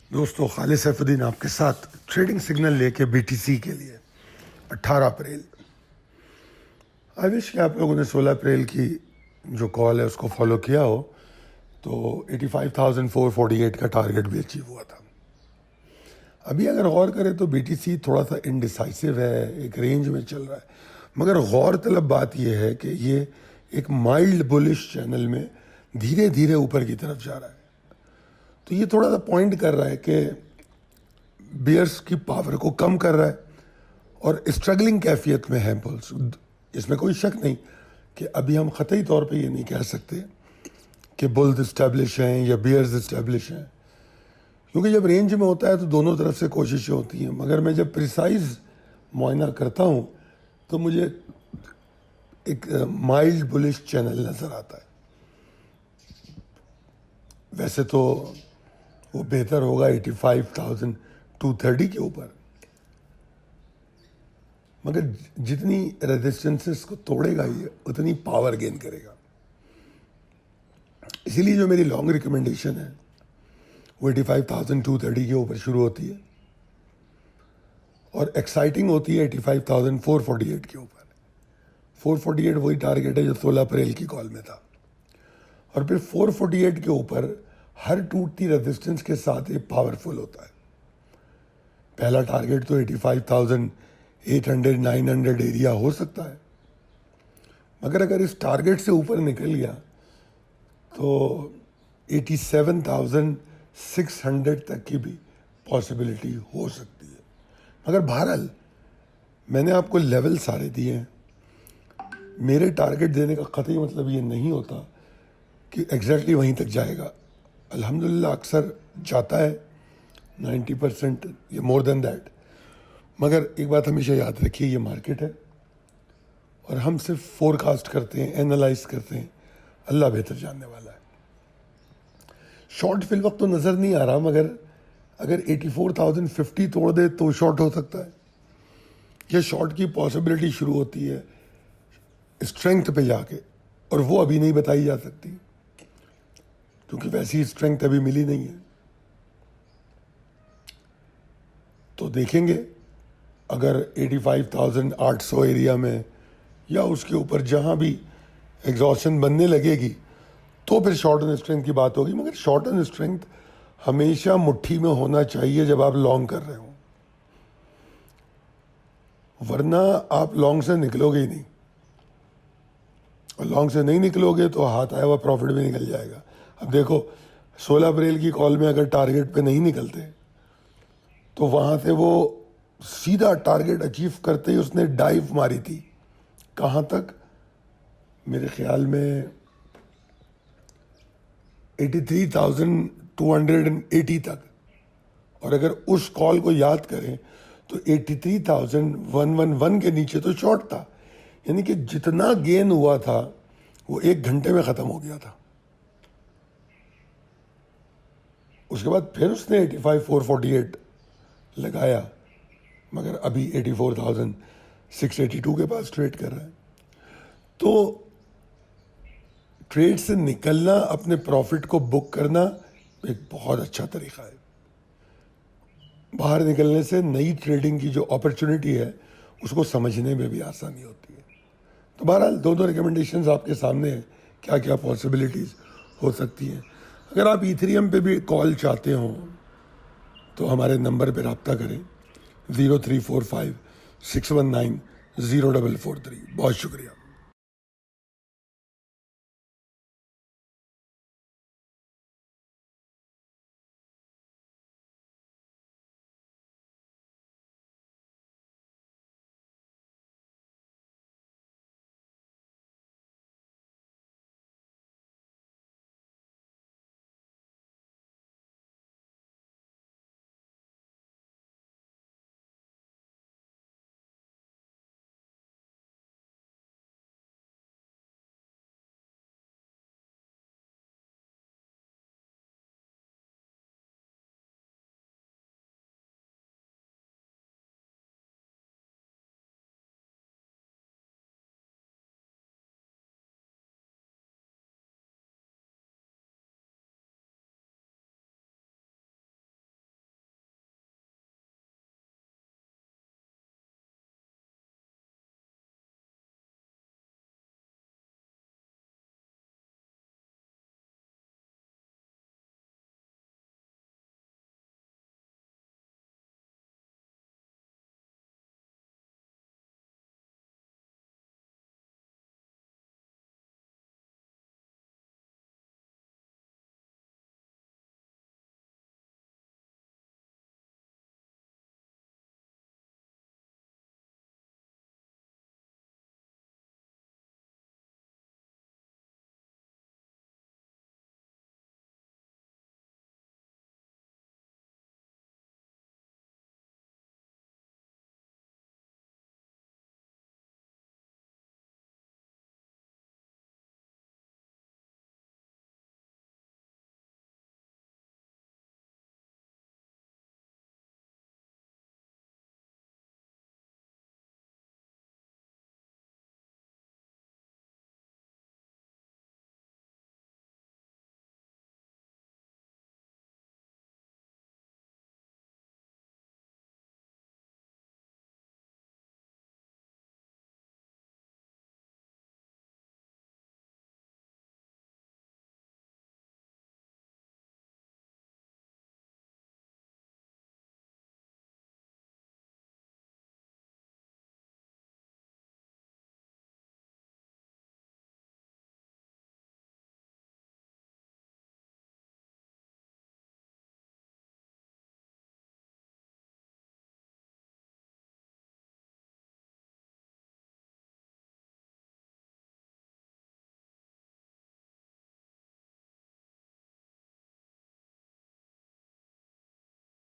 दोस्तों, खालिद सैफुद्दीन आपके साथ ट्रेडिंग सिग्नल लेके बीटीसी के लिए 18 अप्रैल। आई विश कि आप लोगों ने 16 अप्रैल की जो कॉल है उसको फॉलो किया हो, तो 85,448 का टारगेट भी अचीव हुआ था। अभी अगर गौर करें तो बीटीसी थोड़ा सा इनडिसाइसिव है, एक रेंज में चल रहा है, मगर गौर तलब बात यह है कि ये एक माइल्ड बुलिश चैनल में धीरे धीरे ऊपर की तरफ जा रहा है। तो ये थोड़ा सा पॉइंट कर रहा है कि बियर्स की पावर को कम कर रहा है और स्ट्रगलिंग कैफियत में है बुल्स। इसमें कोई शक नहीं कि अभी हम ख़तई तौर पे ये नहीं कह सकते कि बुल्स इस्टेब्लिश हैं या बियर्स इस्टेब्लिश हैं, क्योंकि जब रेंज में होता है तो दोनों तरफ से कोशिशें होती हैं। मगर मैं जब प्रिसाइज मुआयना करता हूँ तो मुझे एक माइल्ड बुलिश चैनल नज़र आता है। वैसे तो वो बेहतर होगा 85,230 के ऊपर, मगर जितनी रेजिस्टेंसेस को तोड़ेगा ये उतनी पावर गेन करेगा। इसीलिए जो मेरी लॉन्ग रिकमेंडेशन है वो 85,230 के ऊपर शुरू होती है और एक्साइटिंग होती है 85,448 के ऊपर। 448 वही टारगेट है जो 16 अप्रैल की कॉल में था, और फिर 448 के ऊपर हर टूटती रेजिस्टेंस के साथ ये पावरफुल होता है। पहला टारगेट तो 85,800 900 एरिया हो सकता है, मगर अगर इस टारगेट से ऊपर निकल गया तो 87,600 तक की भी पॉसिबिलिटी हो सकती है। मगर बहरहाल मैंने आपको लेवल सारे दिए हैं। मेरे टारगेट देने का कतई मतलब ये नहीं होता कि एग्जैक्टली वहीं तक जाएगा। अल्हम्दुलिल्लाह अक्सर जाता है 90% या मोर देन दैट। मगर एक बात हमेशा याद रखिए, ये मार्केट है और हम सिर्फ फोरकास्ट करते हैं, एनालाइज करते हैं। अल्लाह बेहतर जानने वाला है। शॉर्ट फिल वक्त तो नज़र नहीं आ रहा, मगर अगर 84,050 तोड़ दे तो शॉर्ट हो सकता है। यह शॉर्ट की पॉसिबिलिटी शुरू होती है स्ट्रेंथ पे जाके, और वो अभी नहीं बताई जा सकती क्योंकि वैसी स्ट्रेंथ अभी मिली नहीं है। तो देखेंगे अगर 85,800 एरिया में या उसके ऊपर जहां भी एग्जॉशन बनने लगेगी तो फिर शॉर्ट एंड स्ट्रेंथ की बात होगी। मगर शॉर्ट एंड स्ट्रेंथ हमेशा मुट्ठी में होना चाहिए जब आप लॉन्ग कर रहे हो, वरना आप लॉन्ग से निकलोगे ही नहीं, और लॉन्ग से नहीं निकलोगे तो हाथ आया हुआ प्रॉफिट भी निकल जाएगा। अब देखो 16 अप्रैल की कॉल में अगर टारगेट पे नहीं निकलते तो वहां से वो सीधा टारगेट अचीव करते ही उसने डाइव मारी थी। कहां तक? मेरे ख्याल में 83,280 तक। और अगर उस कॉल को याद करें तो 83,111 के नीचे तो शॉर्ट था, यानी कि जितना गेन हुआ था वो 1 घंटे में ख़त्म हो गया था। उसके बाद फिर उसने 85,448 लगाया, मगर अभी 84,682 के पास ट्रेड कर रहा है। तो ट्रेड से निकलना, अपने प्रॉफिट को बुक करना एक बहुत अच्छा तरीका है। बाहर निकलने से नई ट्रेडिंग की जो अपॉर्चुनिटी है उसको समझने में भी आसानी होती है। तो बहरहाल दोनों रिकमेंडेशंस आपके सामने हैं, क्या क्या पॉसिबिलिटीज़ हो सकती हैं। अगर आप इथेरियम पे भी कॉल चाहते हो तो हमारे नंबर पे रब्ता करें 0345 619 0443। बहुत शुक्रिया।